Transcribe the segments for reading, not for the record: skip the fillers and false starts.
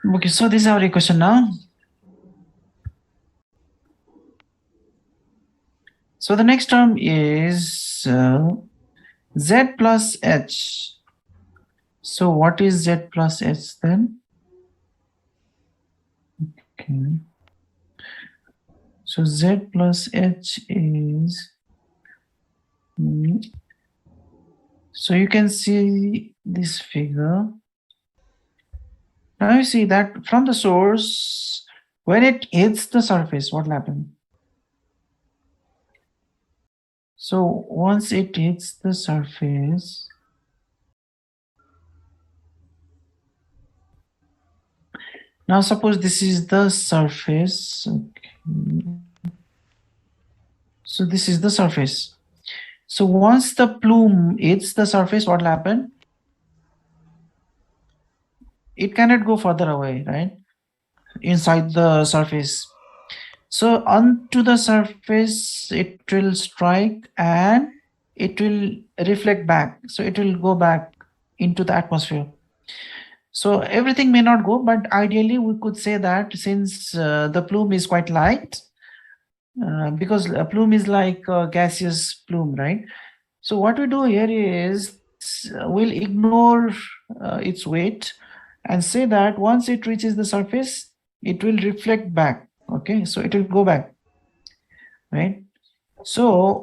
Okay, so this is our equation now. So the next term is z plus h. So what is z plus h then? Okay. So z plus h is, so you can see this figure. Now you see that from the source, when it hits the surface, what will happen? So once it hits the surface, now suppose this is the surface. Okay. So this is the surface. So once the plume hits the surface, what will happen? It cannot go further away, right? Inside the surface. So onto the surface, it will strike and it will reflect back. So it will go back into the atmosphere. So everything may not go, but ideally we could say that since the plume is quite light, because a plume is like a gaseous plume, right? So what we do here is we'll ignore its weight and say that once it reaches the surface, it will reflect back. Okay, so it will go back, right? So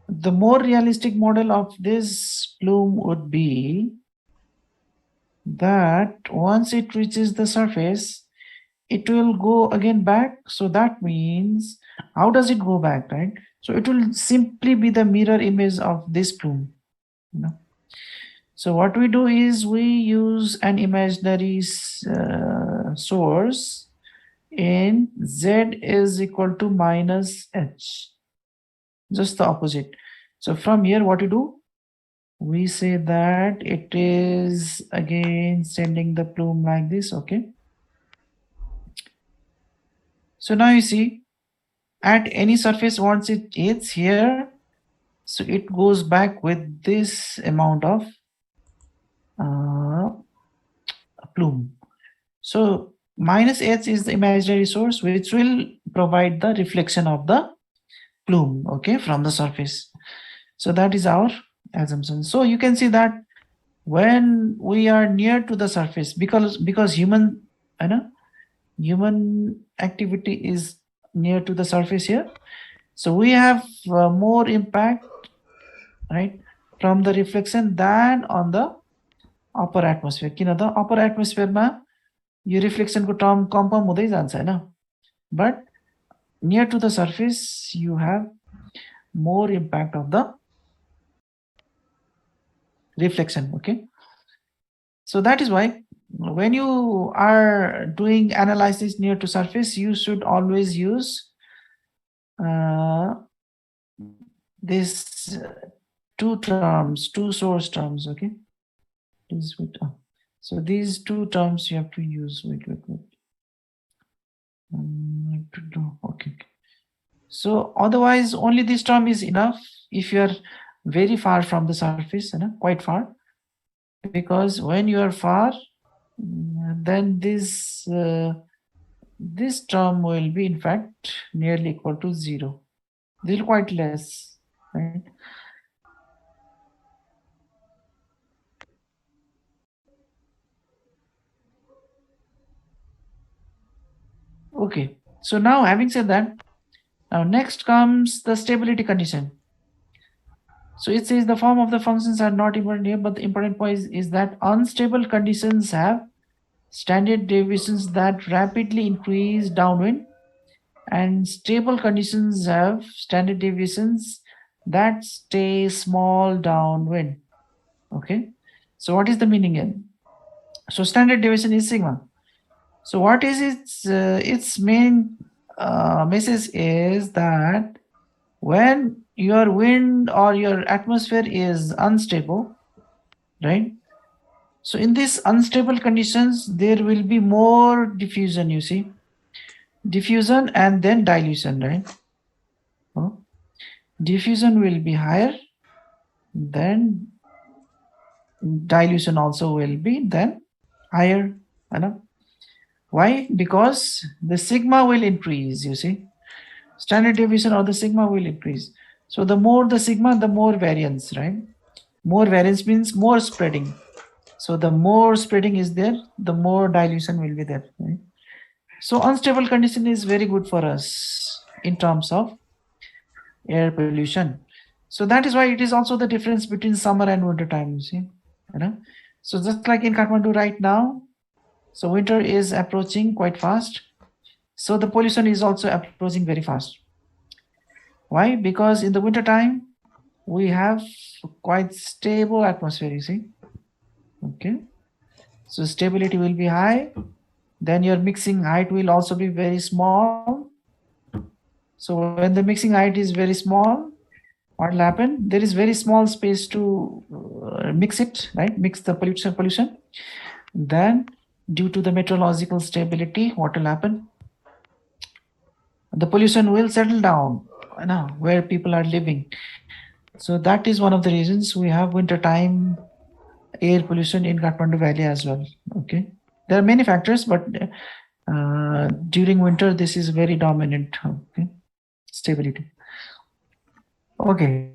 the more realistic model of this plume would be that once it reaches the surface, it will go again back. So that means, how does it go back, right? So it will simply be the mirror image of this plume, you know. So what we do is we use an imaginary source in z is equal to minus h, just the opposite. So from here, what we do? We say that it is again sending the plume like this, okay? So now you see, at any surface, once it hits here, so it goes back with this amount of uh, plume. So minus h is the imaginary source which will provide the reflection of the plume, okay, from the surface. So that is our assumption. So you can see that when we are near to the surface, because human, you know, human activity is near to the surface here, so we have more impact, right, from the reflection than on the upper atmosphere. किन त upper atmosphere मा यो reflection को term कम कम हुँदै जान्छ हैन, but near to the surface you have more impact of the reflection, okay? So that is why when you are doing analysis near to surface, you should always use uh, this two terms, two source terms, okay? Please wait. So these two terms you have to use. Wait. Okay. So otherwise, only this term is enough if you are very far from the surface, you know, quite far. Because when you are far, then this term will be in fact nearly equal to 0. This is quite less, right? Okay, so now having said that, now next comes the stability condition. So it says the form of the functions are not important here, but the important point is that unstable conditions have standard deviations that rapidly increase downwind, and stable conditions have standard deviations that stay small downwind. Okay, so what is the meaning in? So standard deviation is sigma. So what is its main message is that when your wind or your atmosphere is unstable, right? So in these unstable conditions, there will be more diffusion, you see, diffusion and then dilution, right? Oh, diffusion will be higher, then dilution also will be then higher, you know. Why? Because the sigma will increase, you see. Standard deviation or the sigma will increase. So the more the sigma, the more variance, right? More variance means more spreading. So the more spreading is there, the more dilution will be there. Right? So unstable condition is very good for us in terms of air pollution. So that is why it is also the difference between summer and winter time. You see, you know. So just like in Kathmandu right now, so winter is approaching quite fast. So the pollution is also approaching very fast. Why? Because in the winter time we have quite stable atmosphere. You see, okay. So stability will be high. Then your mixing height will also be very small. So when the mixing height is very small, what will happen? There is very small space to mix it, right? Mix the pollution. Then, due to the meteorological stability, what will happen? The pollution will settle down, you know, where people are living. So that is one of the reasons we have winter time air pollution in Kathmandu Valley as well. Okay, there are many factors, but during winter this is very dominant. Okay, stability. Okay,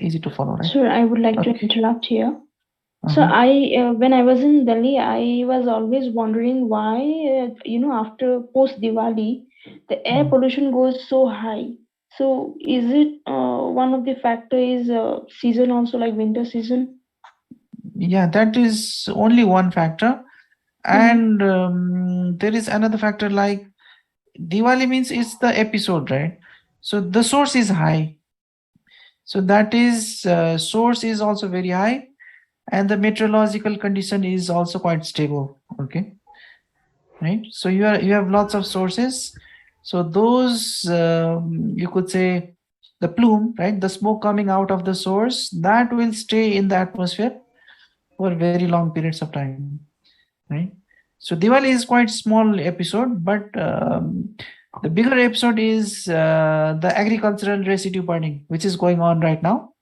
easy to follow, right? Sure, I would like to Okay. interrupt here. So Uh-huh. when I was in Delhi, I was always wondering why, after post Diwali, the air Mm. pollution goes so high. So is it one of the factor is season also like winter season? Yeah, that is only one factor. Mm-hmm. And there is another factor like Diwali means it's the episode, right? So the source is high. So that is source is also very high, and the meteorological condition is also quite stable. Okay, right? So you have lots of sources. So those you could say the plume, right? The smoke coming out of the source that will stay in the atmosphere for very long periods of time, right? So Diwali is quite small episode, but the bigger episode is the agricultural residue burning, which is going on right now,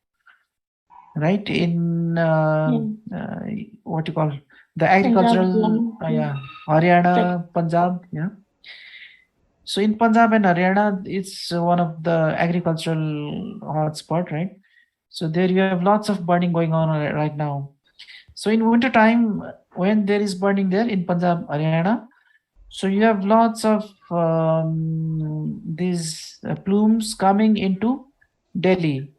right? In Yeah, uh, what you call the Punjab, agricultural, Haryana, yeah, right. Haryana, Punjab, yeah. So in Punjab and Haryana, it's one of the agricultural hotspot, right? So there you have lots of burning going on right now. So in winter time, when there is burning there in Punjab, Haryana, so you have lots of these plumes coming into Delhi.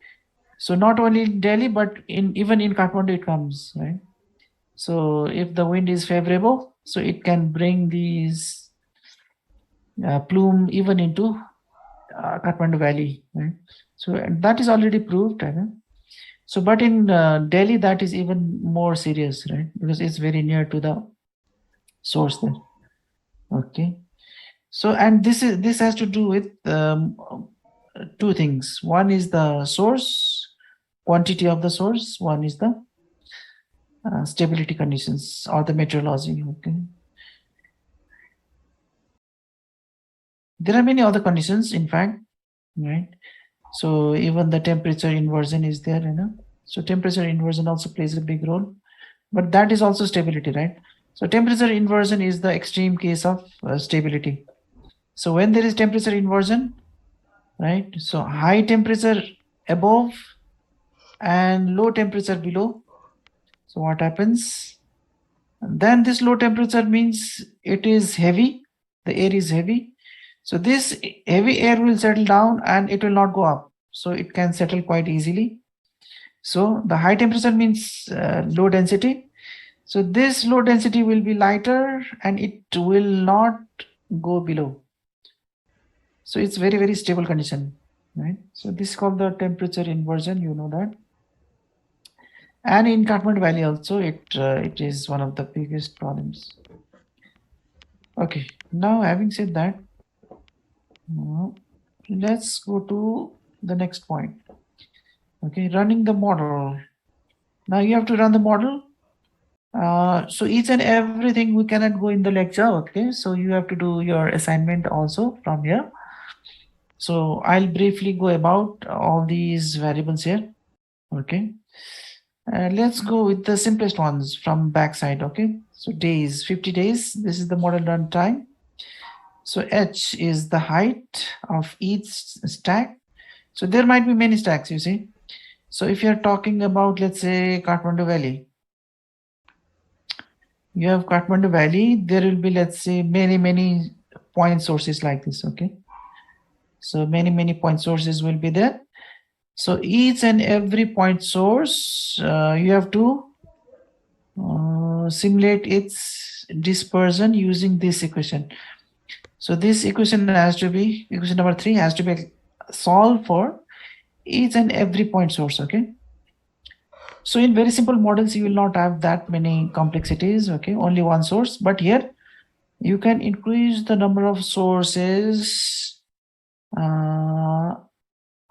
So not only in Delhi, but in even in Kathmandu it comes, right? So if the wind is favorable, so it can bring these plume even into Kathmandu Valley, right? So and that is already proved, I know. So but in Delhi, that is even more serious, right? Because it's very near to the source there. Okay. So and this has to do with two things. One is the source, quantity of the source. One is the stability conditions or the meteorology. Okay. There are many other conditions, in fact, right? So even the temperature inversion is there, you know. So temperature inversion also plays a big role, but that is also stability, right? So temperature inversion is the extreme case of stability. So when there is temperature inversion, right? So high temperature above and low temperature below. So what happens? Then this low temperature means it is heavy, the air is heavy. So this heavy air will settle down and it will not go up. So it can settle quite easily. So the high temperature means low density. So this low density will be lighter and it will not go below. So it's very, very stable condition, right? So this is called the temperature inversion, you know that. And in Kathmandu Valley also, it is one of the biggest problems. Okay, now having said that, uh, let's go to the next point. Okay, running the model. Now you have to run the model. So each and everything we cannot go in the lecture. Okay, so you have to do your assignment also from here. So I'll briefly go about all these variables here. Okay. Let's go with the simplest ones from backside. Okay, so days, 50 days. This is the model run time. So h is the height of each stack. So there might be many stacks, you see. So if you're talking about, let's say, Kathmandu Valley, you have Kathmandu Valley, there will be, let's say, many point sources like this. Okay, so many point sources will be there. So each and every point source, you have to simulate its dispersion using this equation. So this equation has to be, equation number 3 has to be solved for each and every point source. Okay, so in very simple models you will not have that many complexities. Okay, only one source, but here you can increase the number of sources.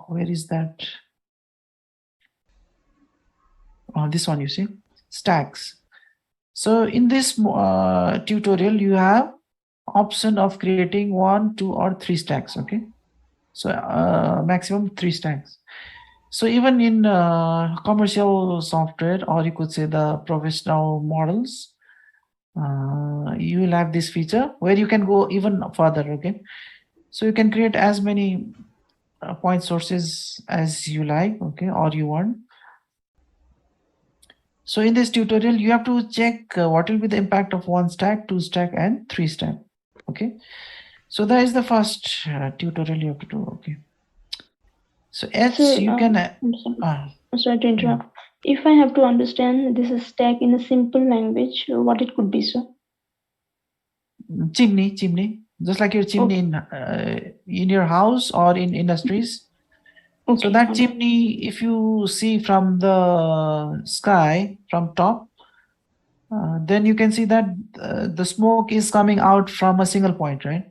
Where is that? This one, you see, stacks. So in this tutorial you have option of creating 1, 2 or 3 stacks. Okay, so maximum 3 stacks. So even in commercial software, or you could say the professional models, you will have this feature where you can go even further. Okay, so you can create as many point sources as you like. Okay, or you want. So in this tutorial you have to check what will be the impact of 1 stack, 2 stack and 3 stack. Okay, so that is the first tutorial you have to do. Okay, so H So, you can I'm sorry. uh, I'm sorry to yeah. interrupt. If I have to understand this is stack in a simple language, what it could be, sir? Chimney, just like your chimney Okay, in your house or in industries. So okay, that all right. chimney, if you see from the sky from top, then you can see that the smoke is coming out from a single point, right?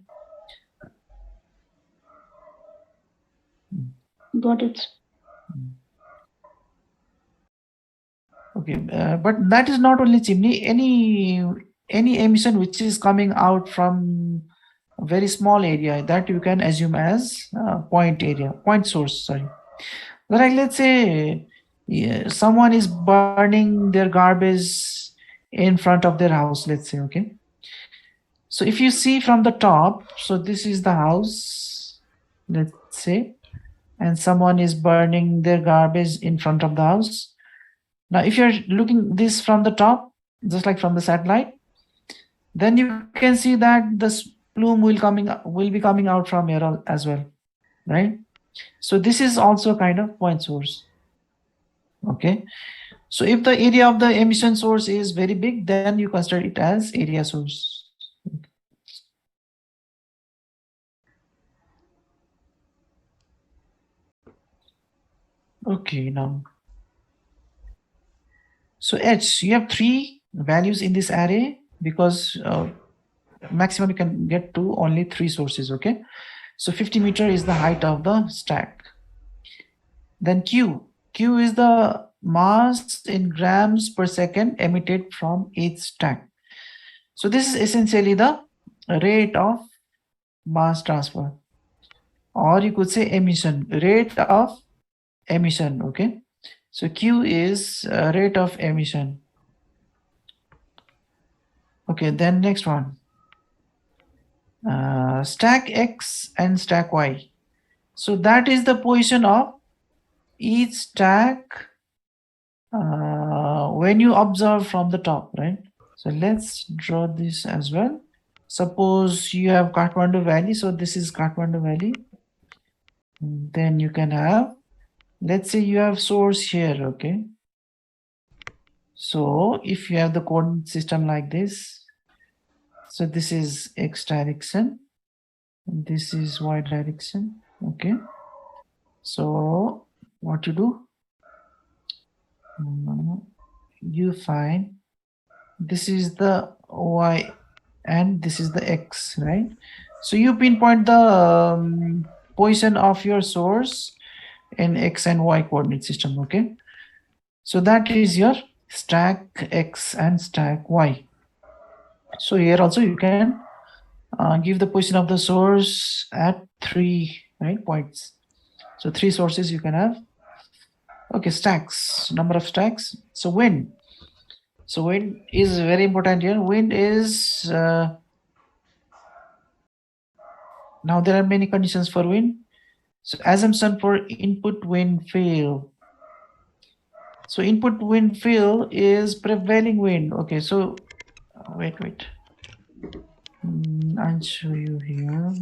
Got it. Okay, but that is not only chimney. Any emission which is coming out from a very small area, that you can assume as point area, point source. Sorry. Like let's say, yeah, someone is burning their garbage in front of their house. Let's say, okay. So if you see from the top, so this is the house, let's say, and someone is burning their garbage in front of the house. Now, if you're looking this from the top, just like from the satellite, then you can see that the plume will be coming out from here as well, right? So this is also a kind of point source. Okay. So if the area of the emission source is very big, then you consider it as area source. Okay, now. So H, you have 3 values in this array because maximum you can get to only 3 sources. Okay. So 50 meter is the height of the stack. Then Q is the mass in grams per second emitted from each stack. So this is essentially the rate of mass transfer, or you could say emission, rate of emission. Okay, so Q is rate of emission. Okay, then next one, stack X and stack Y. So that is the position of each stack when you observe from the top, right? So let's draw this as well. Suppose you have Kathmandu Valley. So this is Kathmandu Valley. Then you can have, let's say you have source here. Okay. So if you have the coordinate system like this, so this is X direction, and this is Y direction. Okay. So what you do, you find this is the Y and this is the X, right? So you pinpoint the position of your source in X and Y coordinate system. Okay. So that is your stack X and stack Y. So here also you can give the position of the source at 3 right points. So 3 sources you can have. Okay, stacks, number of stacks. So wind. So wind is very important here. Wind is now there are many conditions for wind. So assumption for input wind field. So input wind field is prevailing wind. Okay, so wait. I'll show you here.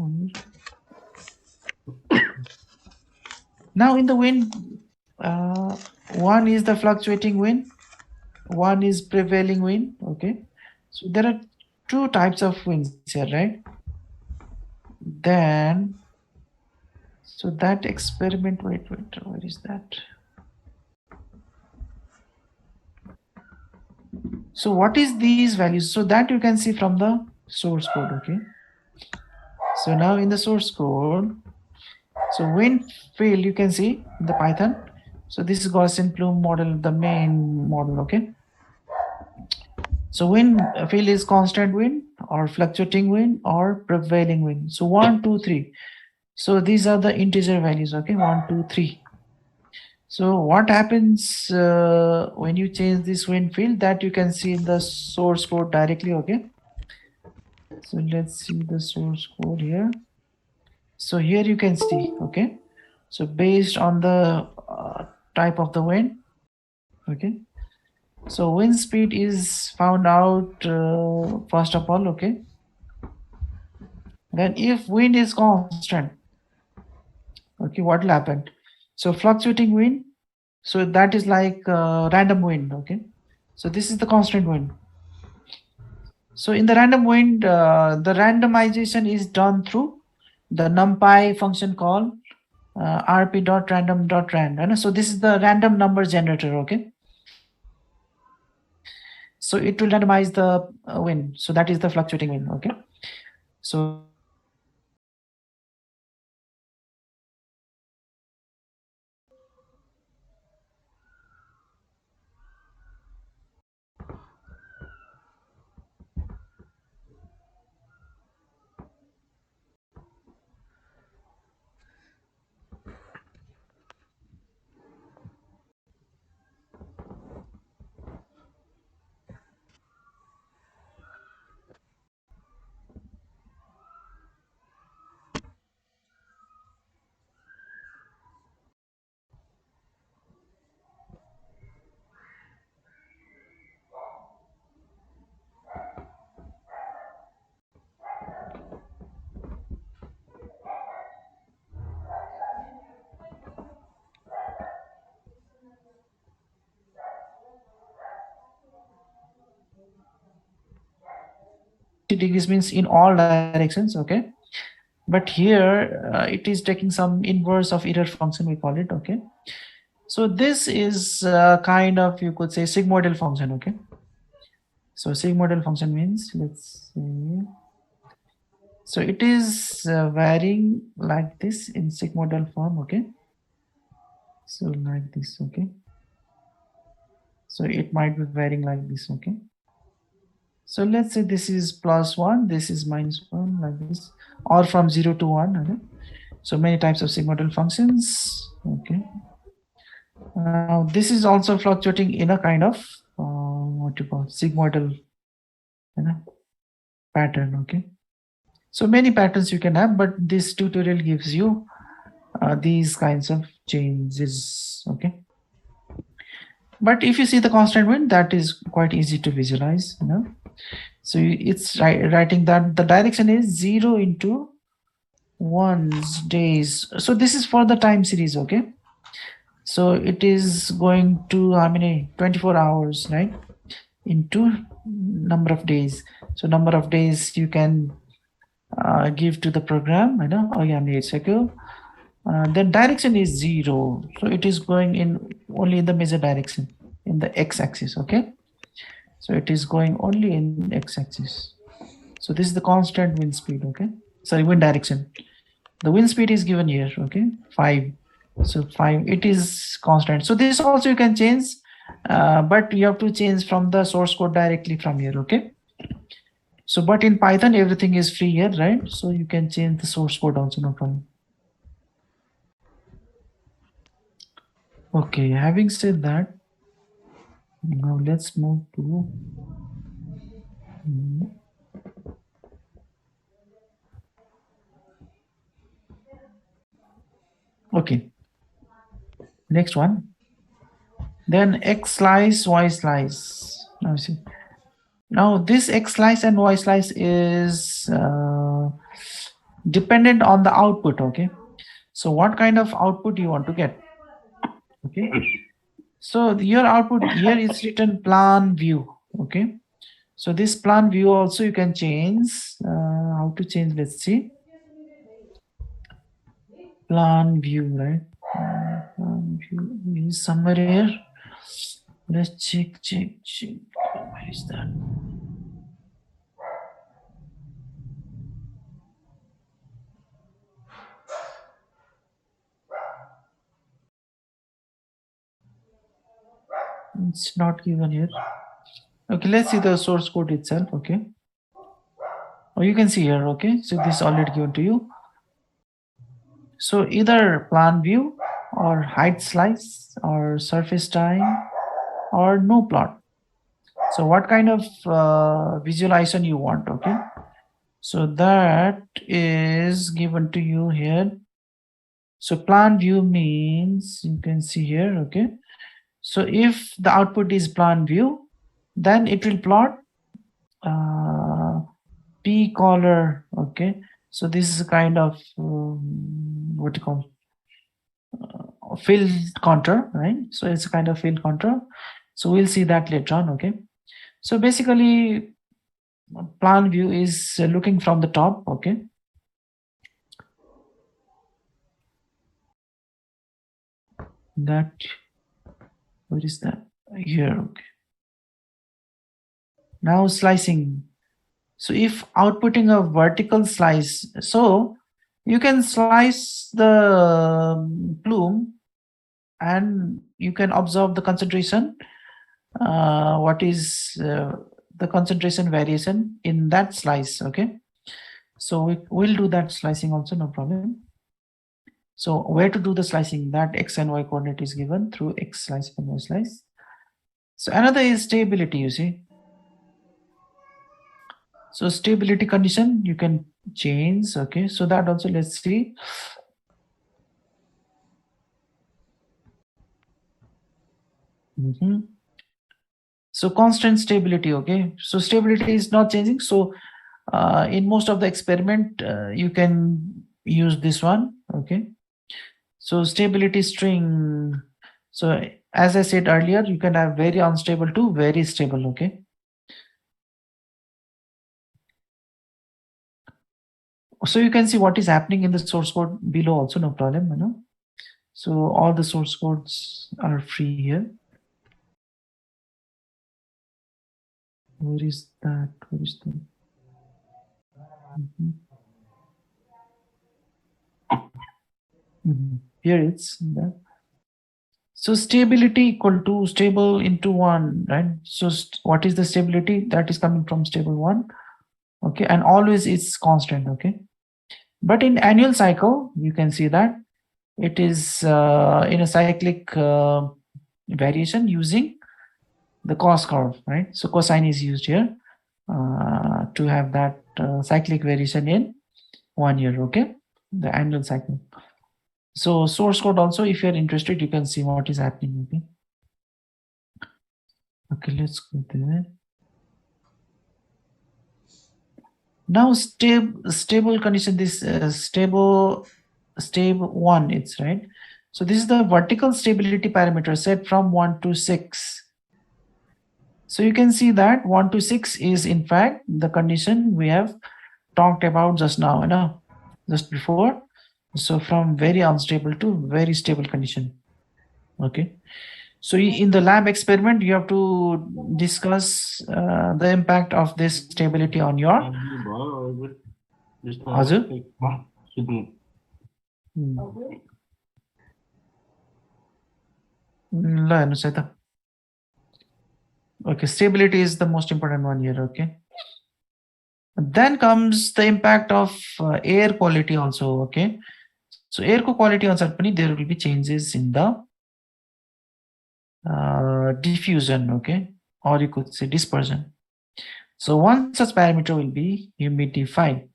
Now in the wind, one is the fluctuating wind, one is prevailing wind. Okay, so there are two types of winds here, right? Then, so that experiment, wait, where is that? So what is these values? So that you can see from the source code. Okay, so now in the source code, so wind field you can see in the Python. So this is Gaussian plume model, the main model. Okay, so wind field is constant wind or fluctuating wind or prevailing wind. So 1, 2, 3. So these are the integer values. Okay, 1, 2, 3. So what happens when you change this wind field, that you can see in the source code directly. Okay, so let's see the source code here. So here you can see. Okay, so based on the type of the wind. Okay, so wind speed is found out first of all. Okay, then if wind is constant, okay, what will happen? So fluctuating wind, so that is like random wind. Okay, so this is the constant wind. So in the random wind, the randomization is done through the numpy function called rp.random.rand. So this is the random number generator. Okay, so it will randomize the wind. So that is the fluctuating wind. Okay, so degrees means in all directions. Okay, but here it is taking some inverse of error function, we call it. Okay, so this is kind of, you could say, sigmoidal function. Okay, so sigmoidal function means, let's see, so it is varying like this in sigmoidal form. Okay, so like this. Okay, so it might be varying like this. Okay, so let's say this is +1, this is -1, like this, or from 0 to 1. Okay, so many types of sigmoidal functions. Okay, now this is also fluctuating in a kind of what you call sigmoidal, you know, pattern. Okay, so many patterns you can have, but this tutorial gives you these kinds of changes. Okay, but if you see the constant wind, that is quite easy to visualize. So it's writing that the direction is 0 into 1's days. So this is for the time series. Okay, so it is going to how many? 24 hours, right? Into number of days. So number of days you can give to the program. Oh yeah, made cycle. Then direction is 0, so it is going in only in the major direction, in the x-axis. Okay, so it is going only in x-axis. So this is the constant wind speed. Okay, sorry, wind direction. The wind speed is given here. Okay, 5. So 5, it is constant. So this also you can change, but you have to change from the source code directly from here. Okay, so but in Python everything is free here, right? So you can change the source code also, no problem. Okay, having said that, now let's move to okay, next one. Then X slice, Y slice. Now see. Now this X slice and Y slice is dependent on the output. Okay. So what kind of output you want to get? Okay. So your output here is written plan view. Okay. So this plan view also you can change. How to change? Let's see. Plan view, right? Plan view is somewhere here. Let's check. Where is that? It's not given here. Okay, let's see the source code itself. Okay. Oh, you can see here. Okay. So this is already given to you. So either plan view or height slice or surface time or no plot. So what kind of visualization you want? Okay. So that is given to you here. So plan view means you can see here. Okay. So if the output is plan view, then it will plot P color. Okay. So this is a kind of what you call field contour, right? So it's a kind of field contour. So we'll see that later on. Okay. So basically, plan view is looking from the top. Okay. That, what is that? Here. Okay. Now slicing. So if outputting a vertical slice, so you can slice the plume and you can observe the concentration. What is the concentration variation in that slice? Okay. So we will do that slicing also, no problem. So where to do the slicing? That X and Y coordinate is given through X slice and Y slice. So another is stability, you see. So stability condition you can change. Okay. So that also let's see. So constant stability. Okay. So stability is not changing. So in most of the experiment, you can use this one. Okay. So stability string. So as I said earlier, you can have very unstable to very stable. Okay. So you can see what is happening in the source code below also, no problem. So all the source codes are free here. Where is that? Where is that? Here it's there. So stability equal to stable into 1, right? So what is the stability that is coming from stable 1? Okay, and always it's constant. Okay, but in annual cycle you can see that it is in a cyclic variation using the cos curve, right? So cosine is used here to have that cyclic variation in 1 year. Okay, the annual cycle. So source code also, if you're interested, you can see what is happening. Okay. Okay, let's go there. Now stable condition, this stable 1, it's right. So this is the vertical stability parameter set from 1 to 6. So you can see that 1 to 6 is in fact the condition we have talked about just now, just before. So from very unstable to very stable condition. Okay. So in the lab experiment, you have to discuss the impact of this stability on your हजुर ल हेर्नुहोस् है त. Okay, stability is the most important one here. Okay. Then comes the impact of air quality also. Okay. So air quality अनुसार पनि there will be changes in the diffusion, okay, or you could say dispersion. So one such parameter will be humidified.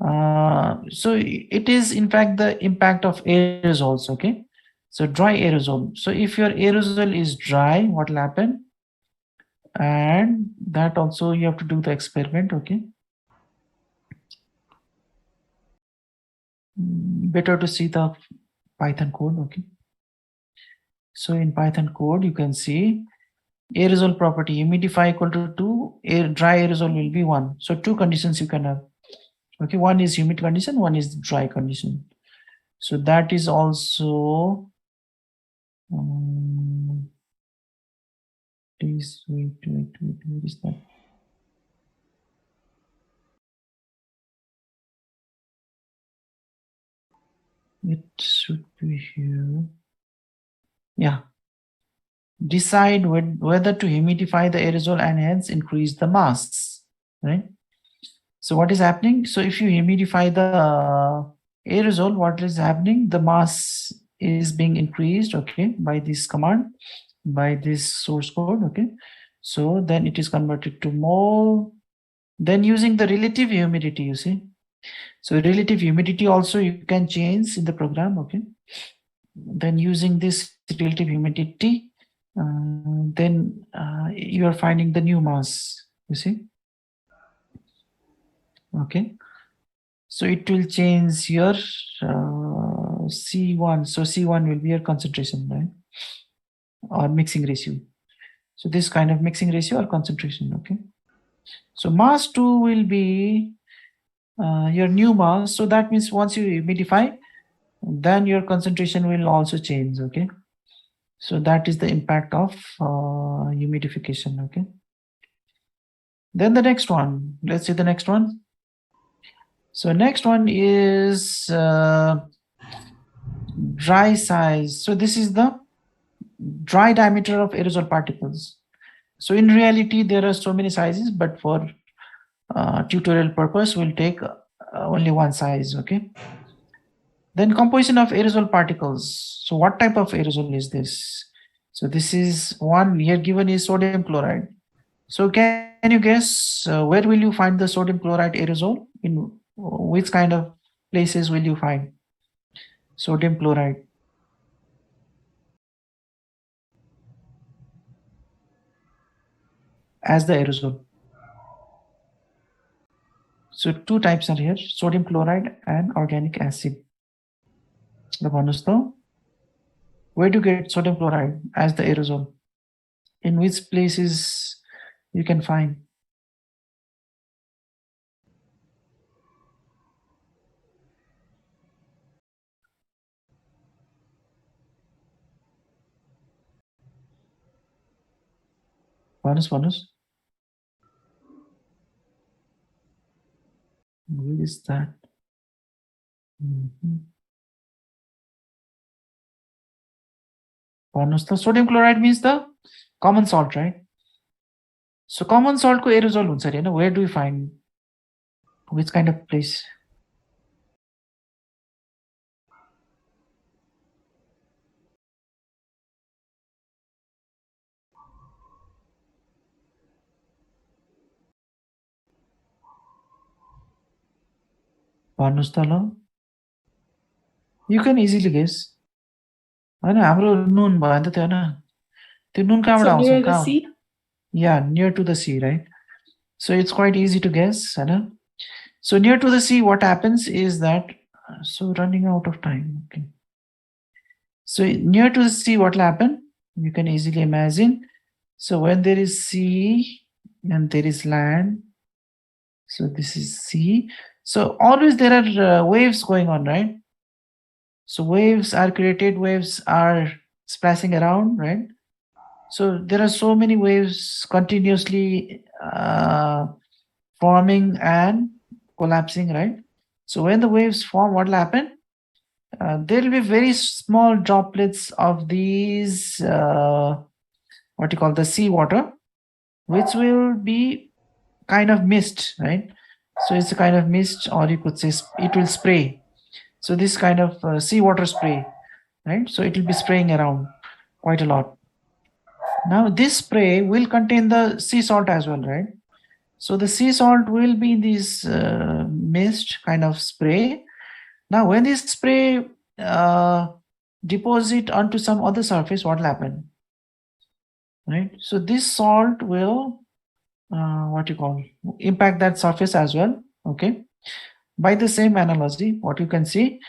So it is in fact the impact of aerosols, okay. So dry aerosol. So if your aerosol is dry, what will happen? And that also you have to do the experiment, okay. Better to see the Python code, okay. So in Python code, you can see aerosol property, humidify equal to 2, dry aerosol will be 1. So two conditions you can have. Okay, one is humid condition, one is dry condition. So that is also, please wait, where is that? It should be here. Yeah. Decide whether to humidify the aerosol and hence increase the mass, right? So what is happening? So if you humidify the aerosol, what is happening? The mass is being increased, okay, by this command, by this source code, okay. So then it is converted to mole. Then using the relative humidity, you see. So relative humidity also you can change in the program, okay. Then using this relative humidity, then you are finding the new mass, you see. Okay. So it will change your C1. So C1 will be your concentration, right? Or mixing ratio. So this kind of mixing ratio or concentration, okay? So mass 2 will be your new mass. So that means once you humidify, then your concentration will also change, okay? So that is the impact of humidification, okay? Then the next one, let's see the next one. So next one is dry size. So this is the dry diameter of aerosol particles. So in reality, there are so many sizes, but for tutorial purpose, we'll take only one size, okay? Then composition of aerosol particles. So what type of aerosol is this? So this is one here given is sodium chloride. So can you guess where will you find the sodium chloride aerosol? In which kind of places will you find sodium chloride as the aerosol? So two types are here, sodium chloride and organic acid. The bonus though, where to get sodium chloride as the aerosol? In which places you can find? Bonus. Where is that? Mhm. Bonus. The sodium chloride means the common salt, right? So common salt ko aerosol huncha अरे, where do you find? Which kind of place? भन्नुहोस् त ल. You can easily guess. होइन हाम्रो नुन भयो नि त त्यो होइन त्यो नुन कहाँबाट So आउँछ near the कहाँ? sea. Yeah, near to the sea, right? So it's quite easy to guess, होइन. So near to the sea, what happens is that, so running out of time, okay. So near to the sea, what will happen? You can easily imagine. So when there is sea and there is land, so this is sea. So always there are waves going on, right? So waves are created, waves are splashing around, right? So there are so many waves continuously forming and collapsing, right? So when the waves form, what will happen? There will be very small droplets of these, what you call the sea water, which will be kind of mist, right? So it's a kind of mist, or you could say it will spray. So this kind of seawater spray, right? So it will be spraying around quite a lot. Now this spray will contain the sea salt as well, right? So the sea salt will be this mist kind of spray. Now when this spray uh, deposit onto some other surface, what will happen? Right. So this salt will what you call impact that surface as well. Okay. By the same analogy, what you can see,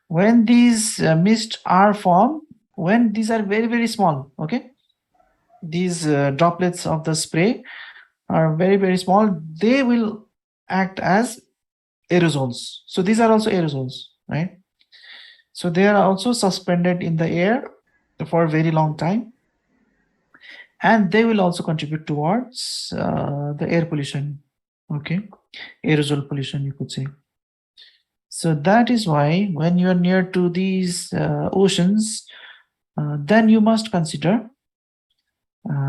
when these mist are formed, when these are very very small, okay, these droplets of the spray are very very small, they will act as aerosols. So these are also aerosols, right? So they are also suspended in the air for a very long time, and they will also contribute towards the air pollution, okay, aerosol pollution, you could say. So that is why when you are near to these oceans, then you must consider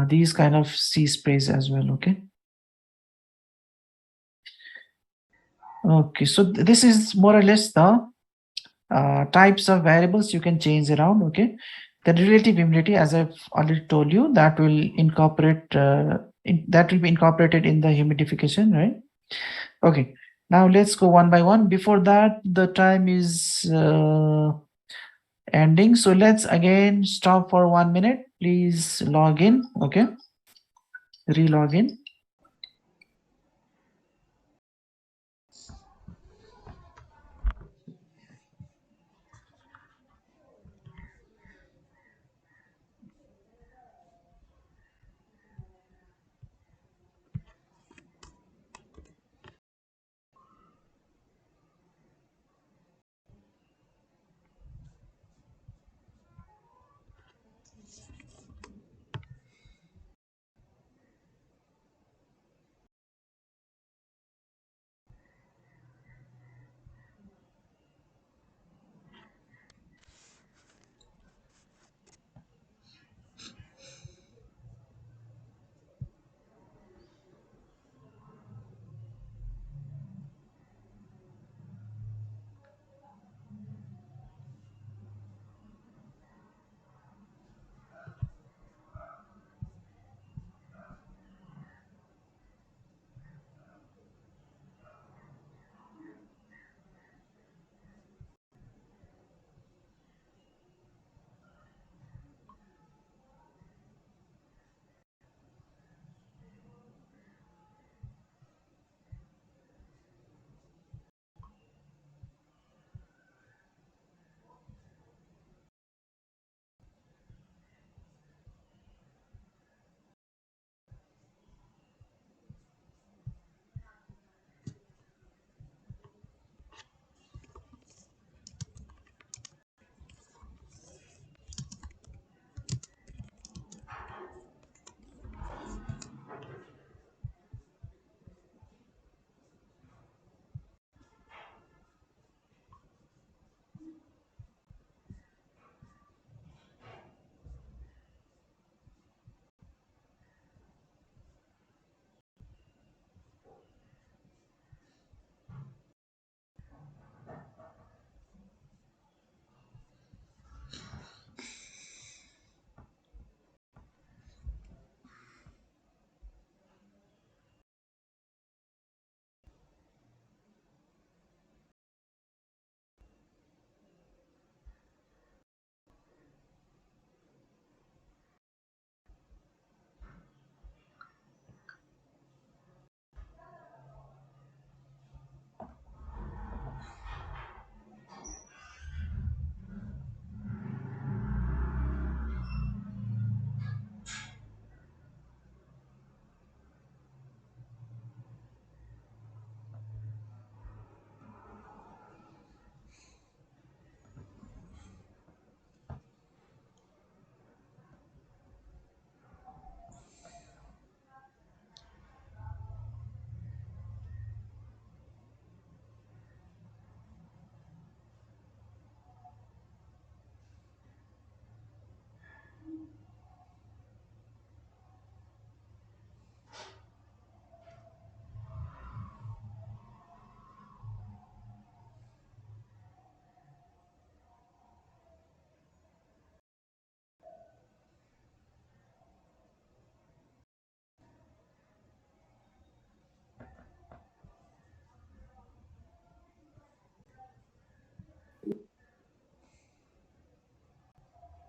these kind of sea sprays as well, okay. Okay, so this is more or less the types of variables you can change around, okay. The relative humidity, as I've already told you, that will incorporate that will be incorporated in the humidification, right? Okay, now let's go one by one. Before that, the time is ending, so let's again stop for 1 minute. Please log in, okay, re-log in.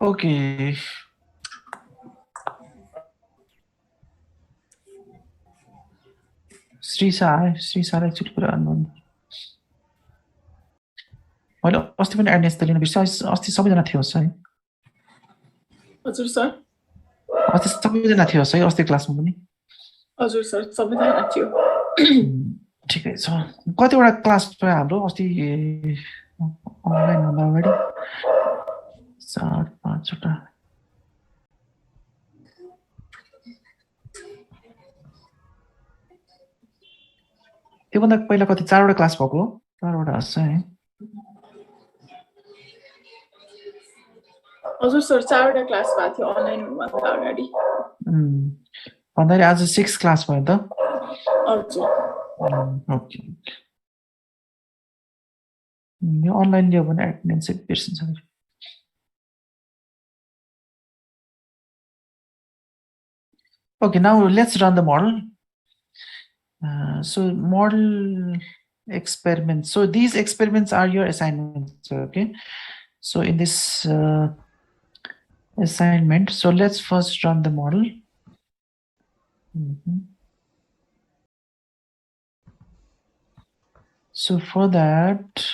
Okay. Shri सार actually कुरा unknown मैले अस्ति पनि address त लिन बिर्सेँ अस्ति सबैजना थियो है हजुर सर अस्ति सबैजना थियो है अस्ति क्लासमा पनि हजुर सर सबैजना थियो ठिकै छ कतिवटा क्लास भयो हाम्रो अस्ति अनलाइन भन्दा अगाडि 4-5 वटा त्योभन्दा पहिला कति 4 वटा क्लास भएको 4 वटा हस् है हजुर सर 4 वटा क्लास भएको थियो अनलाइन भन्दा अगाडि भन्दाखेरि आज 6 क्लास भयो त हजुर ओके यो अनलाइन लियो भने attendance बिर्सिन्छ Okay, now let's run the model. So model experiments. So these experiments are your assignments, okay? So in this assignment, so let's first run the model. So for that,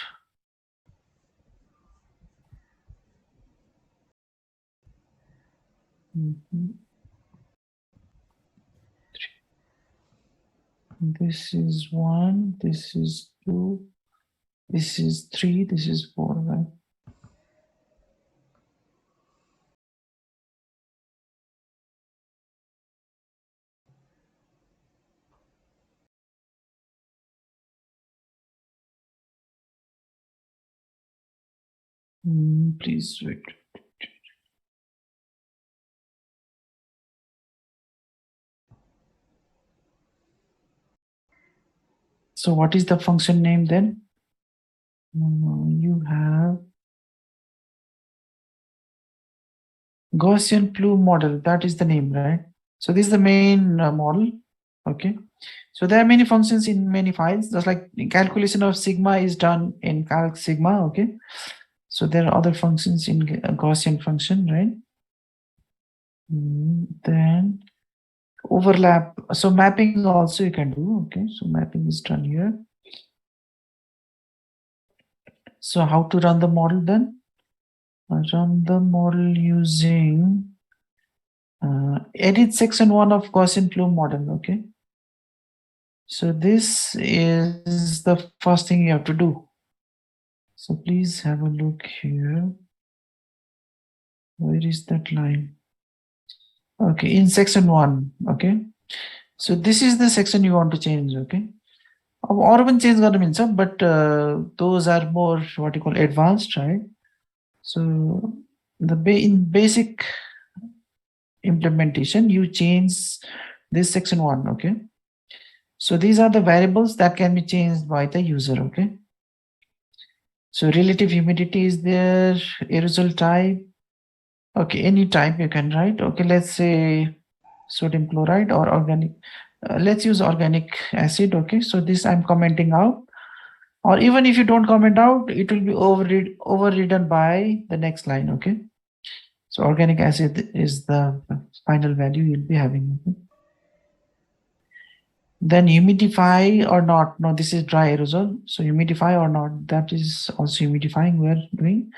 this is 1, this is 2, this is 3, this is 4, right? Please wait. So what is the function name then? You have Gaussian plume model. That is the name, right? So this is the main model. Okay. So there are many functions in many files. Just like calculation of sigma is done in calc sigma. Okay. So there are other functions in Gaussian function, right? Then overlap. So mapping also you can do. Okay. So mapping is done here. So how to run the model then? Run the model using edit section 1 of Gaussian plume model. Okay. So this is the first thing you have to do. So please have a look here. Where is that line? Okay, in section 1. Okay. So this is the section you want to change. Okay. Or even change but those are more what you call advanced, right? So in basic implementation, you change this section 1. Okay. So these are the variables that can be changed by the user. Okay. So relative humidity is there, aerosol type. Okay, any type you can write. Okay, let's say sodium chloride or organic. Let's use organic acid. Okay, so this I'm commenting out. Or even if you don't comment out, it will be overridden by the next line. Okay, so organic acid is the final value you'll be having. Okay? Then humidify or not. No, this is dry aerosol. So humidify or not, that is also humidifying we're doing.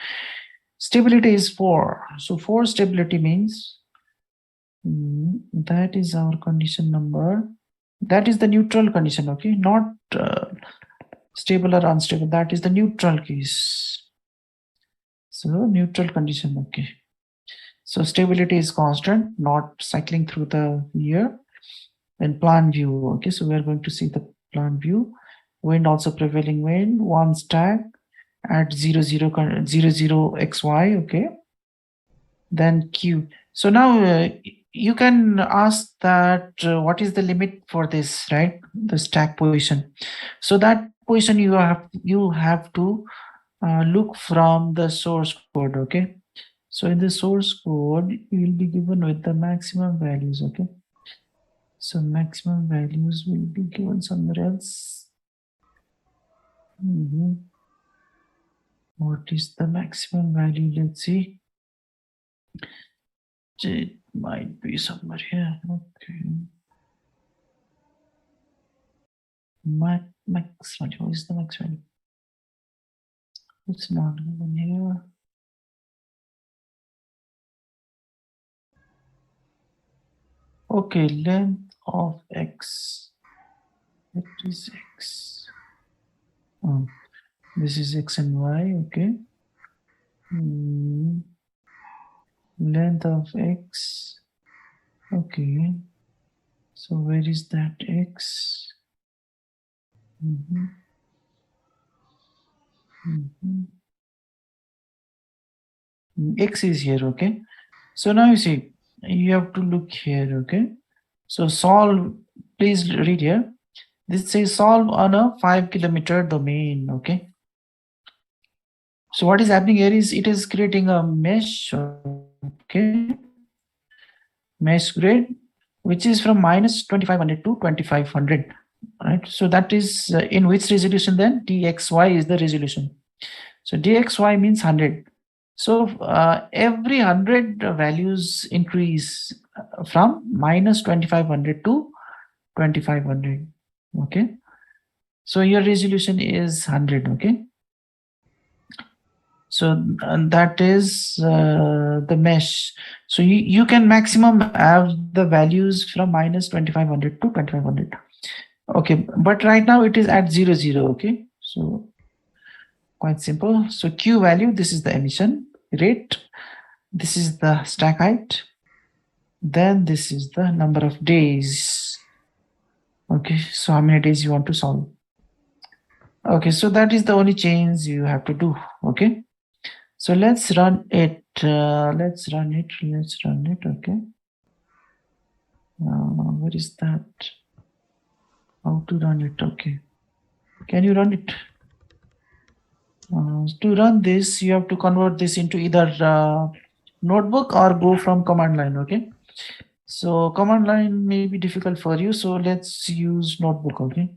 Stability is 4. So 4 stability means that is our condition number. That is the neutral condition, okay? Not stable or unstable. That is the neutral case. So neutral condition, okay. So stability is constant, not cycling through the year. And plan view, okay? So we're going to see the plan view. Wind also prevailing wind, 1 stack at 0, 0, 0, 0 xy, okay? Then Q. So now you can ask that what is the limit for this, right? The stack position. So that position you have to look from the source code, okay? So in the source code, you will be given with the maximum values, okay? So maximum values will be given somewhere else. What is the maximum value? Let's see. It might be somewhere here. Okay. Max value. What is the max value? It's not even here. Okay, length of x. It is x. Oh, this is x and y. Okay. Length of x. Okay. So where is that x? X is here. Okay. So now you see, you have to look here. Okay. So solve. Please read here. This says solve on a 5 kilometer domain. Okay. So what is happening here is it is creating a mesh. Okay. Mesh grid, which is from minus 2500 to 2500. Right. So that is in which resolution then? dxy is the resolution. So dxy means 100. So every 100 values increase from minus 2500 to 2500. Okay. So your resolution is 100. Okay. So that is the mesh. So you can maximum have the values from minus 2500 to 2500. Okay. But right now it is at 0, 0. Okay. So quite simple. So Q value, this is the emission rate. This is the stack height. Then this is the number of days. Okay, so how many days you want to solve? Okay, so that is the only change you have to do. Okay, so let's run it. Let's run it. Okay. Where is that? How to run it? Okay. Can you run it? To run this, you have to convert this into either notebook or go from command line. Okay. So command line may be difficult for you. So let's use notebook. Okay.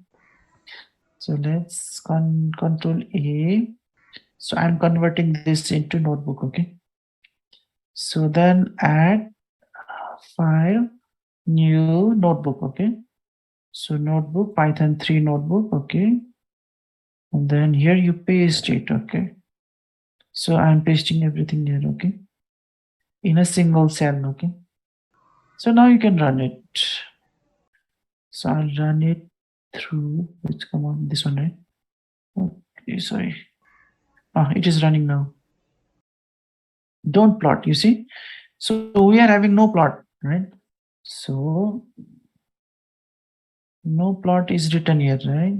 So let's control A. So I'm converting this into notebook. Okay. So then add file, new notebook. Okay. So notebook, Python 3 notebook. Okay. And then here you paste it. Okay. So I'm pasting everything here. Okay. In a single cell. Okay. So now you can run it. So I'll run it through which command? This one, right? Okay, sorry. It is running now. Don't plot, you see. So we are having no plot, right? So no plot is written here, right?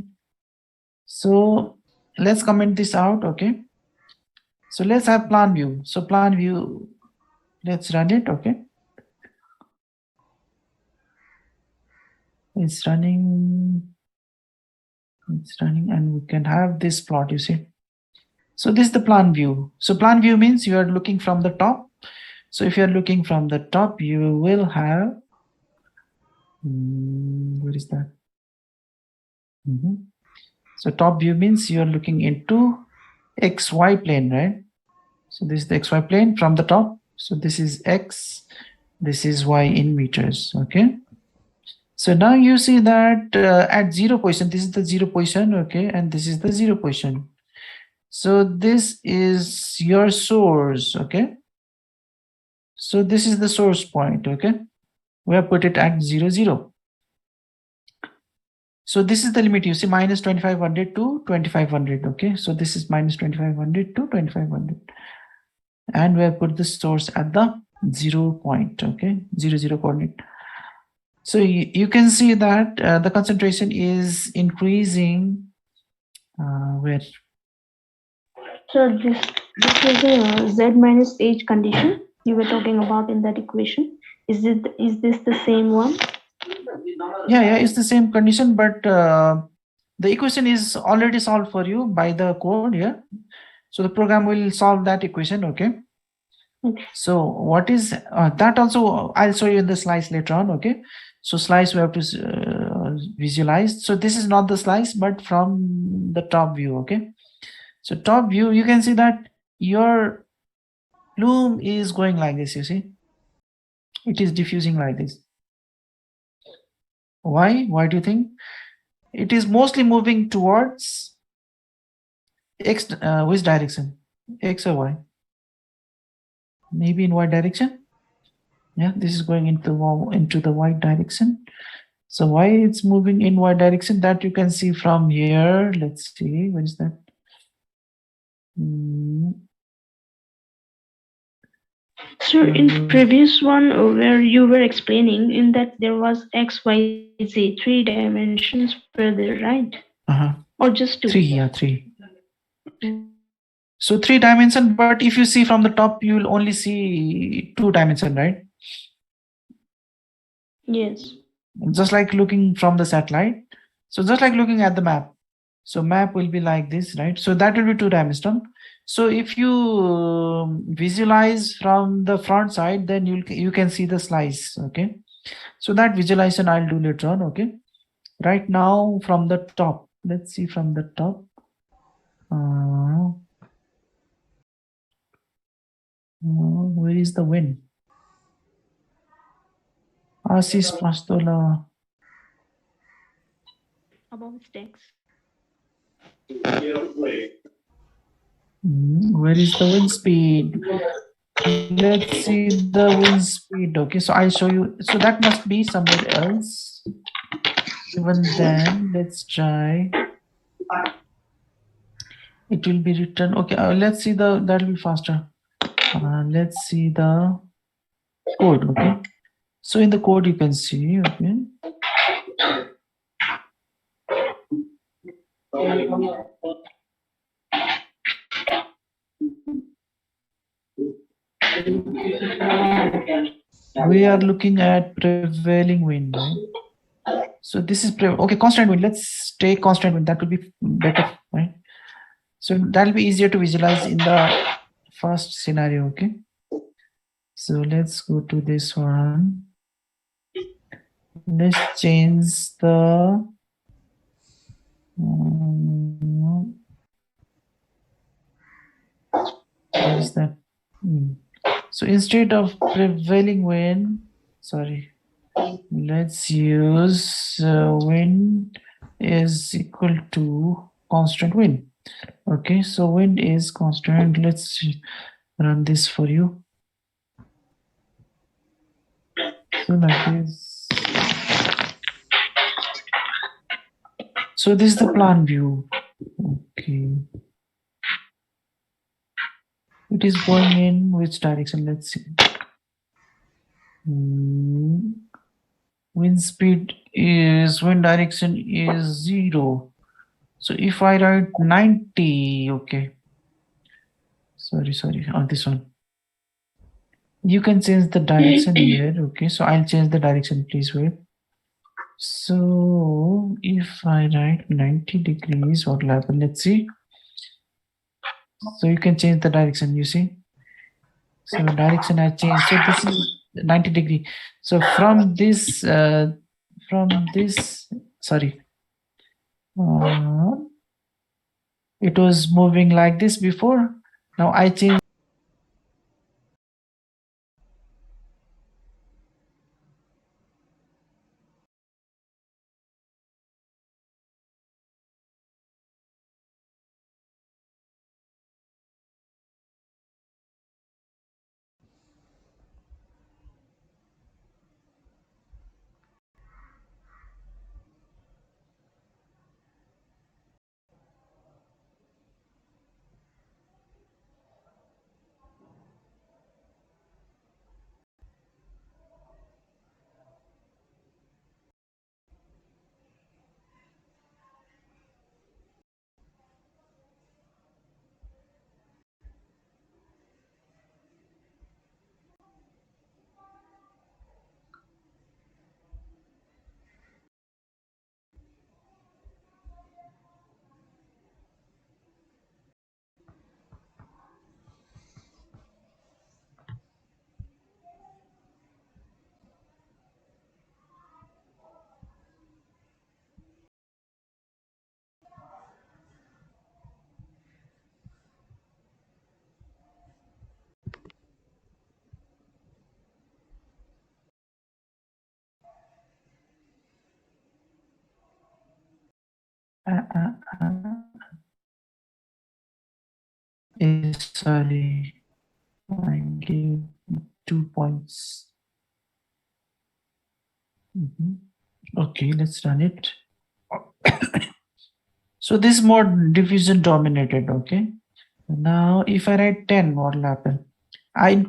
So let's comment this out. Okay. So let's have plan view. So plan view, let's run it. Okay. It's running, and we can have this plot, you see. So this is the plan view. So plan view means you are looking from the top. So if you are looking from the top, you will have, where is that? So top view means you are looking into XY plane, right? So this is the XY plane from the top. So this is X, this is Y in meters, okay? So now you see that at 0 position, this is the 0 position, okay? And this is the 0 position. So this is your source, okay? So this is the source point, okay? We have put it at 0, 0. So this is the limit, you see, minus 2500 to 2500, okay? So this is minus 2500 to 2500. And we have put the source at the 0 point, okay? 0, 0 coordinate. So you can see that the concentration is increasing where? So this is a Z minus H condition you were talking about in that equation. Is this the same one? Yeah, it's the same condition, but the equation is already solved for you by the code here. So the program will solve that equation, okay? Okay. So what is that also I'll show you in the slides later on, okay? So slice we have to visualize. So this is not the slice, but from the top view, okay? So top view, you can see that your plume is going like this, you see. It is diffusing like this. Why? Why do you think? It is mostly moving towards X, which direction? X or Y? Maybe in Y direction? Yeah, this is going into the Y direction. So why it's moving in Y direction, that you can see from here. Let's see, where is that? So in previous one where you were explaining in that there was X, Y, Z, 3 dimensions were there, right? Or just 2? 3, yeah, 3. So 3 dimension, but if you see from the top, you will only see 2 dimension, right? Yes. Just like looking from the satellite. So just like looking at the map. So map will be like this, right? So that will be 2 dimensional. So if you visualize from the front side, then you can see the slice, okay? So that visualization I'll do later on, okay? Right now from the top, let's see from the top. Where is the wind? Asis Pastola. Above stacks. Where is the wind speed? Let's see the wind speed. Okay, so I'll show you. So that must be somewhere else. Even then, let's try. It will be written. Okay, let's see that will be faster. Let's see the code. Okay, so in the code you can see. Okay. We are looking at prevailing wind, right? So this is okay. Constant wind. Let's take constant wind. That will be better, right? So that'll be easier to visualize in the first scenario. Okay. So let's go to this one. Let's change the what is that? So instead of prevailing wind, sorry, let's use wind is equal to constant wind. Okay, so wind is constant. Let's run this for you. So like this. So this is the plan view. Okay. It is going in which direction? Let's see. Wind speed is, wind direction is 0. So if I write 90, okay. Sorry, on this one. You can change the direction here. Okay, so I'll change the direction, please wait. So if I write 90 degrees, what will happen? Let's see. So you can change the direction, you see. So direction I changed. So this is 90 degree. So from this, sorry. It was moving like this before. Now I change. sorry, I gave 2 points. Okay, let's run it. So this mode diffusion dominated, okay? Now if I write 10, what will happen? I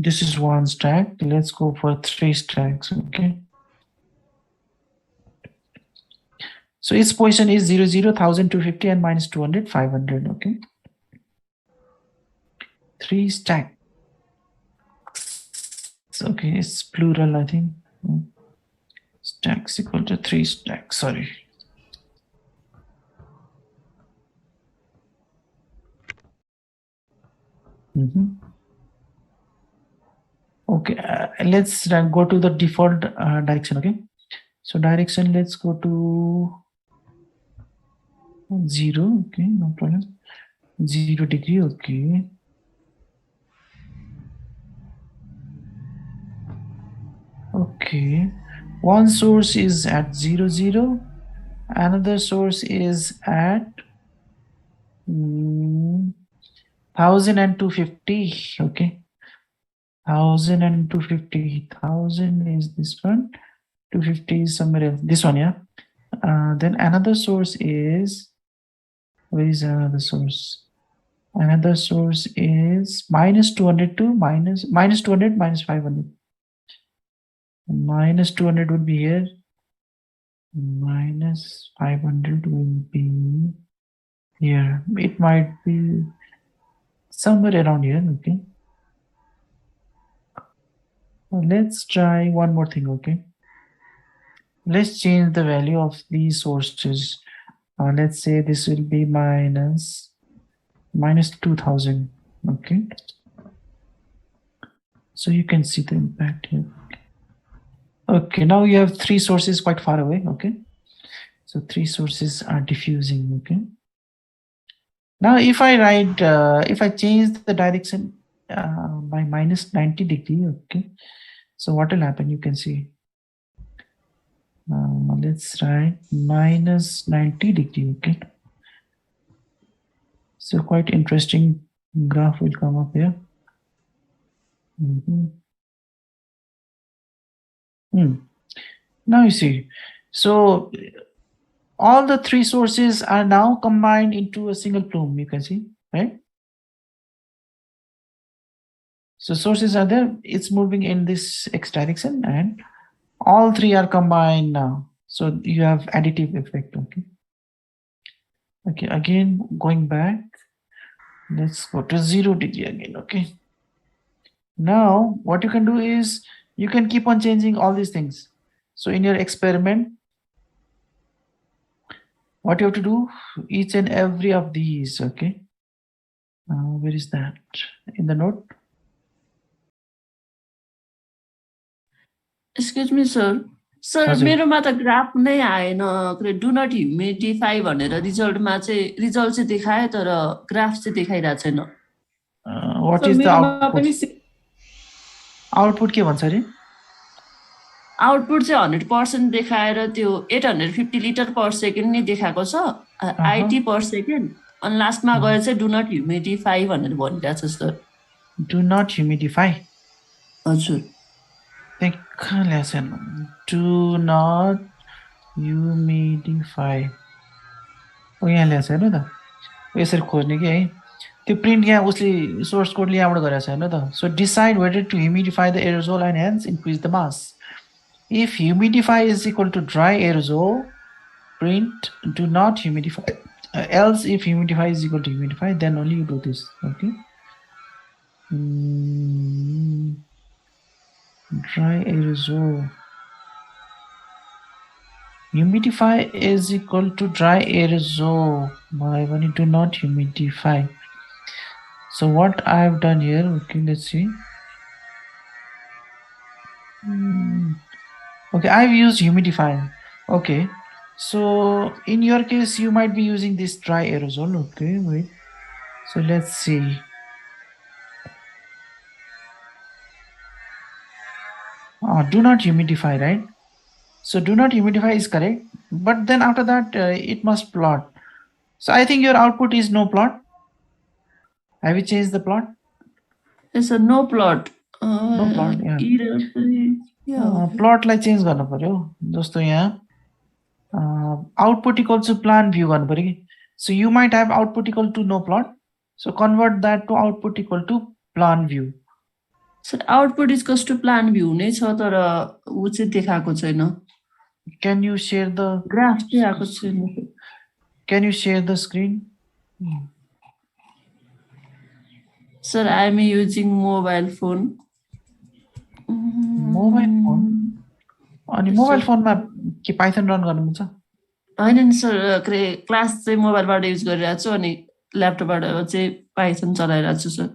this is 1 stack. Let's go for 3 stacks, okay? So its position is 0, 0, 1000, 250 and minus 200, 500, okay? 3 stacks. Okay, it's plural, I think. Stacks equal to 3 stacks, sorry. Okay, let's go to the default direction, okay? So direction, let's go to 0, okay, no problem. 0 degree, okay. Okay, one source is at 0, 0. Another source is at 1250, okay? 1250, 1000 is this one, 250 is somewhere else, this one, yeah? Then another source is, where is another source? Another source is minus 200 to minus 200, minus 500. Minus 200 would be here. Minus 500 will be here. It might be somewhere around here, okay? Let's try one more thing, okay? Let's change the value of these sources. Let's say this will be minus 2000, okay? So you can see the impact here. Okay, now you have 3 sources quite far away, okay? So 3 sources are diffusing, okay? Now if I write, if I change the direction by minus 90 degree, okay? So what will happen, you can see. Let's write minus 90 degree, okay? So quite interesting graph will come up here. Now you see, so all the 3 sources are now combined into a single plume, you can see, right? So sources are there, it's moving in this x direction and all 3 are combined now. So you have additive effect, okay? Okay, again, going back, let's go to 0 degree again, okay? Now, what you can do is, you can keep on changing all these things. So in your experiment, what you have to do, each and every of these, okay? Where is that? In the note? Excuse me, sir. Sir, मेरोमा त graph नै आएन के do not ह्युमिडिफाई भनेर रिजल्टमा चाहिँ result चाहिँ देखायो तर ग्राफ चाहिँ देखाइरा छैन what is the output output के भन्छ रे आउटपुट चाहिँ 100% देखाएर त्यो 850 लिटर पर सेकेन्ड नै देखाएको छ आईटी पर सेकेन्ड अनि लास्टमा गएर चाहिँ डु नट ह्युमिडिफाई भनेर भनिरहेछ सर डु नट ह्युमिडिफाई हजुर देखा ल्यासन डु नट humidify यहाँ ल्याएको छ हेर्नु त यसरी खोज्ने कि है त्यो प्रिन्ट यहाँ उसले सोर्स कोडले यहाँबाट गरेको छ हेर्नु त so decide whether to humidify the aerosol and hence increase the mass if humidify is equal to dry aerosol print do not humidify else if humidify is equal to humidify then only you do this okay dry aerosol humidify is equal to dry aerosol but do not humidify so what I have done here okay let's see okay I've used humidify okay so in your case you might be using this dry aerosol okay wait so let's see do not humidify right so do not humidify is correct but then after that it must plot so I think your output is no plot have you changed the plot it's a no plot no plot yeah plot lie change गर्नु पर्यो जस्तो यहाँ output equals to plan view गर्नु पर्यो कि so you might have output equal to no plot so convert that to output equal to plan view so output is equals to plan view नै छ तर उ चाहिँ देखाएको छैन can you share the graph देखाएको छैन can you share the screen sir I am using mobile phone mobile phone अनि मोबाइल फोनमा के पाइथन रन गर्नु हुन्छ हैन नि सर क्लास चाहिँ मोबाइलबाट युज गरिरहेको छु अनि ल्यापटपबाट चाहिँ पाइथन चलाइरहेको छु सर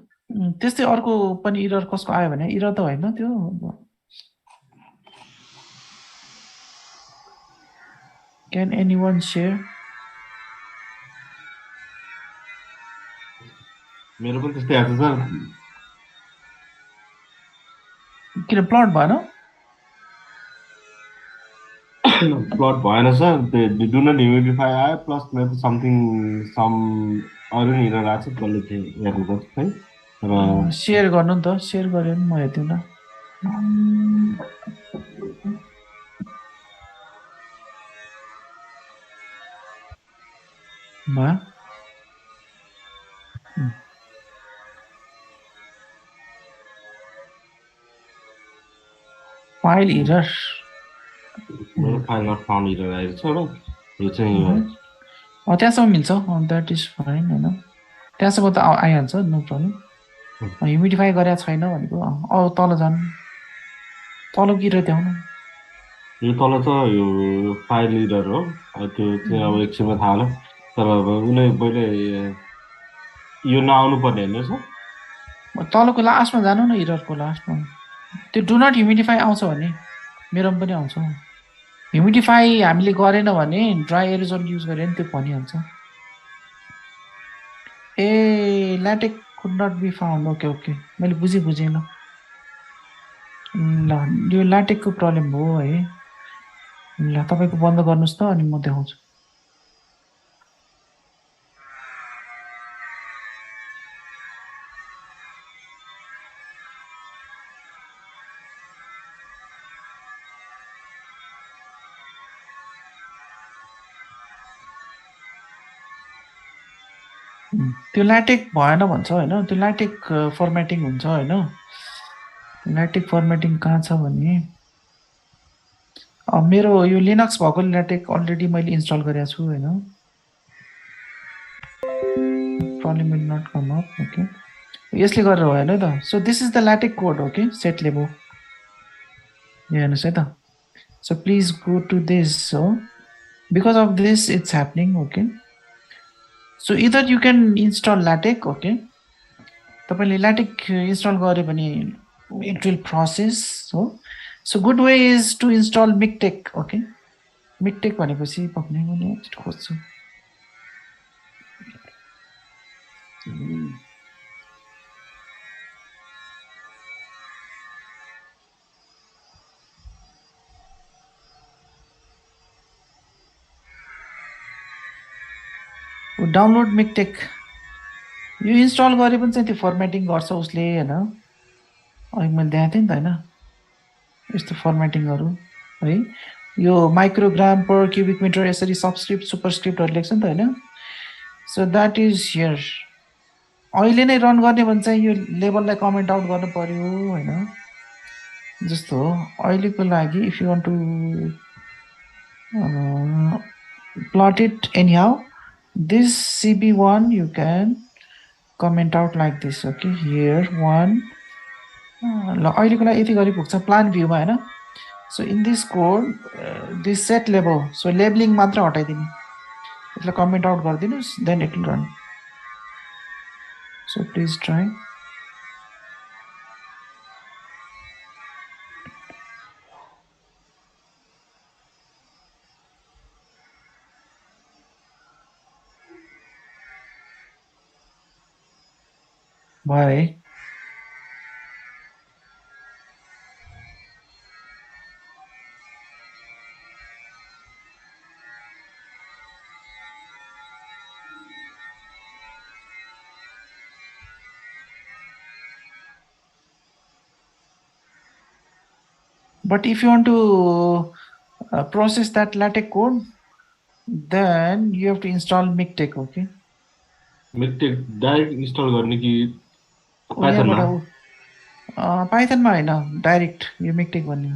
त्यस्तै अर्को पनि एरर कसको आयो भने एरर त होइन त्यो Can anyone share मेरो पनि त्यस्तै आएको छ किन प्लट भएन प्लट भएन सर त्यो डु नट ह्युमिडिफाई आयो प्लस मेरो समथिङ सम अरू नि एरर आएको छ त्यसले चाहिँ हेर्नुपर्छ है र सेयर गर्नु नि त सेयर गर्यो भने म हेर्दिन भयो फाइल एरर मेरो फाइल नट फाउन्ड एरर आएको छ र यो चाहिँ त्यहाँसम्म मिल्छ द्याट इज फाइन होइन त्यहाँसम्म त आइहाल्छ नो प्रब्लम ह्युमिडिफाई गरेको छैन भनेको तल जानु तल गिर त्याउनु यो तल त यो फाइल एरर हो त्यो चाहिँ अब एकछिनमा थाहा होला तर अब उनी पहिले यो नआउनु पर्ने होइन सर तलको लास्टमा जानु न एररको लास्टमा त्यो डु नट ह्युमिडिफाई आउँछ भने मेरोमा पनि आउँछ ह्युमिडिफाई हामीले गरेन भने ड्राई एरोजोल युज गरे नि त्यो भनिहाल्छ a latex could not be found okay okay मैले बुझेँ ल यो ल्याटेकको प्रब्लम हो है ल तपाईँको बन्द गर्नुहोस् त अनि म देखाउँछु त्यो ल्याटेक भएन भन्छ होइन त्यो ल्याटेक फर्मेटिङ हुन्छ होइन ल्याटेक फर्मेटिङ कहाँ छ भने मेरो यो लिनक्स भएको ल्याटेक अलरेडी मैले इन्स्टल गरेको छु होइन problem will not come up okay यसले गरेर हो होइन त so this is the latex code okay set label यहाँ हेर्नुहोस् है त so please go to this हो because of this it's happening okay So either you can install LaTeX, okay? तपाईँले LaTeX install गरे भने it will process. So good way is to install MikTeX, okay? MikTeX भनेपछि पक्ने मैले खोज्छु download मिकटेक यो install गरे पनि चाहिँ त्यो फर्मेटिङ गर्छ उसले होइन अघि मैले देखाएको थिएँ नि त होइन यस्तो फर्मेटिङहरू है यो microgram per cubic meter यसरी सबस्क्रिप्ट सुपरस्क्रिप्टहरु लेख्छ नि त हैन सो दैट इज हियर अहिले नै रन गर्ने भने चाहिँ यो लेभललाई कमेन्ट आउट गर्नु पर्यो हैन जस्तो हो अहिलेको लागि if you want to plot it anyhow this cb1 you can comment out like this okay here one ल अहिलेको लागि यति गरी पुग्छ प्लान भ्यूमा हैन so in this code this set label so labeling मात्र हटाइदिनु यसलाई कमेन्ट आउट गरिदिनुस् then it will run so please try bye But if you want to process that LaTeX code, then you have to install MikTeX, okay? MikTeX direct install गर्ने कि Python मा? Python मा हैन, direct यो MikTeX भन्ने.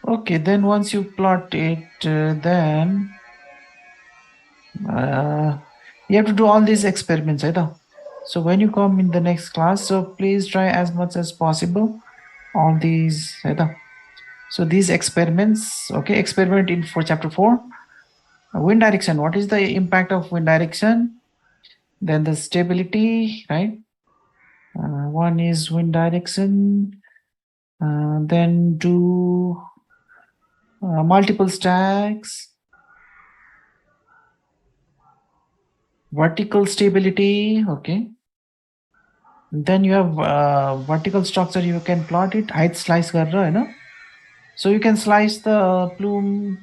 Okay, then once you plot it, then you have to do all these experiments, right? So when you come in the next class, so please try as much as possible all these, right? So these experiments, okay, experiment in for chapter 4. Wind direction, what is the impact of wind direction? Then the stability, right? One is wind direction, then do multiple stacks, vertical stability, okay. Then you have vertical structure, you can plot it, height slice garra, you know. So you can slice the plume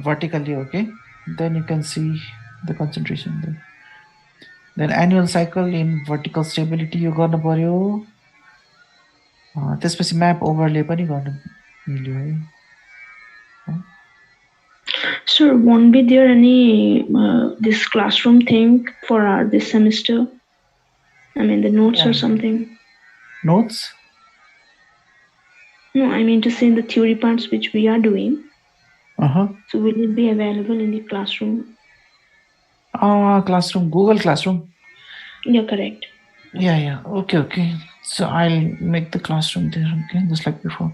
vertically, okay. Then you can see the concentration there. Then annual cycle in vertical stability you garna paryo. त्यसपछि map overlay पनि गर्न मिल्यो है. Sir, won't be there any this classroom thing for this semester? I mean the notes or something. Notes? No, I mean to say in the theory parts which we are doing. So will it be available in the classroom? Classroom, Google Classroom. Yeah, correct. Yeah. Okay. So I'll make the classroom there, okay, just like before.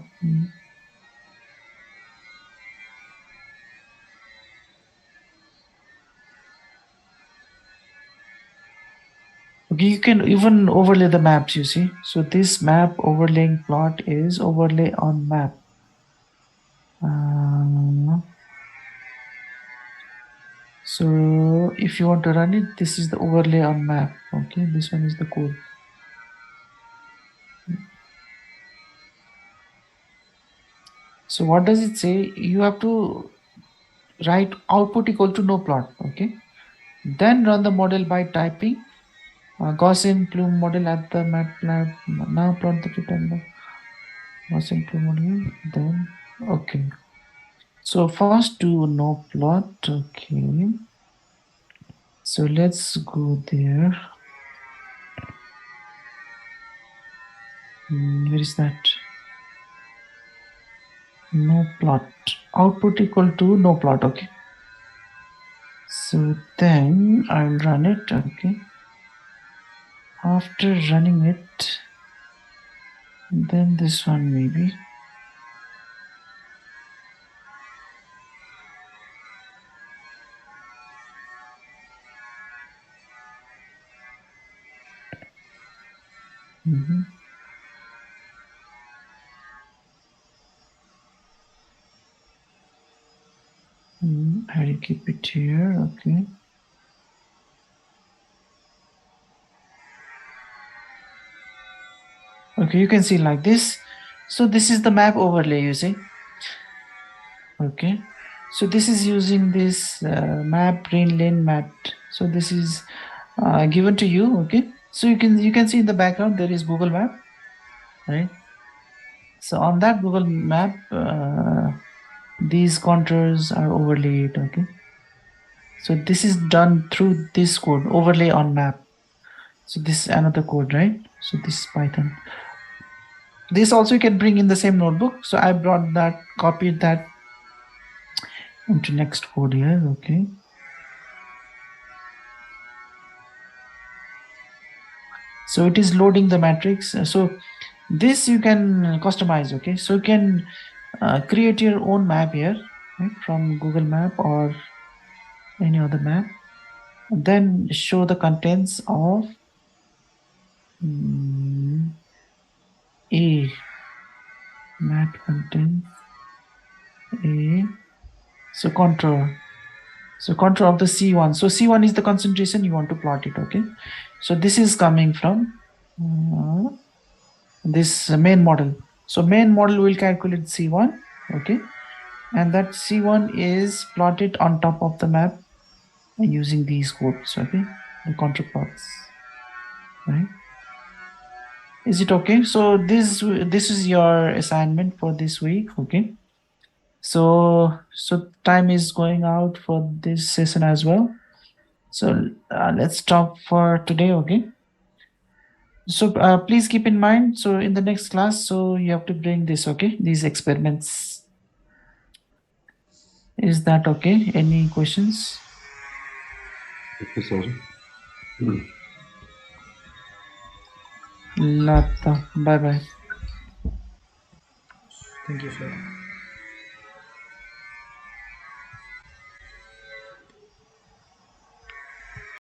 Okay, you can even overlay the maps, you see. So this map overlaying plot is overlay on map. So if you want to run it, this is the overlay on map, okay. This one is the code. So what does it say? You have to write output equal to no plot, okay. Then run the model by typing Gaussian plume model at the MATLAB. Now plot the return Gaussian plume model. Then okay. So first do no plot, okay. So let's go there. Where is that? No plot. Output equal to no plot, okay. So then I'll run it, okay. After running it, then this one maybe. I'll keep it here, okay. Okay, you can see like this. So this is the map overlay, you see. Okay, so this is using this map green lane mat. So this is given to you. Okay, so you can see in the background there is Google Map, right? So on that Google Map, these contours are overlaid. Okay, so this is done through this code, overlay on map. So this is another code, right? So this is Python. This also you can bring in the same notebook. So I brought that, copied that into next code here. Okay. So it is loading the matrix. So this you can customize. Okay. So you can create your own map here, right? From Google Map or any other map. And then show the contents of A map content A. So contour. So contour of the C1. So C1 is the concentration you want to plot it. Okay. So this is coming from this main model. So main model will calculate C1. Okay. And that C1 is plotted on top of the map using these codes. Okay. The contour plots. Right. Is it okay? So this is your assignment for this week. Okay. So time is going out for this session as well. So let's stop for today. Okay. So please keep in mind. So in the next class, so you have to bring this. Okay. These experiments. Is that okay? Any questions? Okay, sir. Lata. Bye bye. Thank you, sir.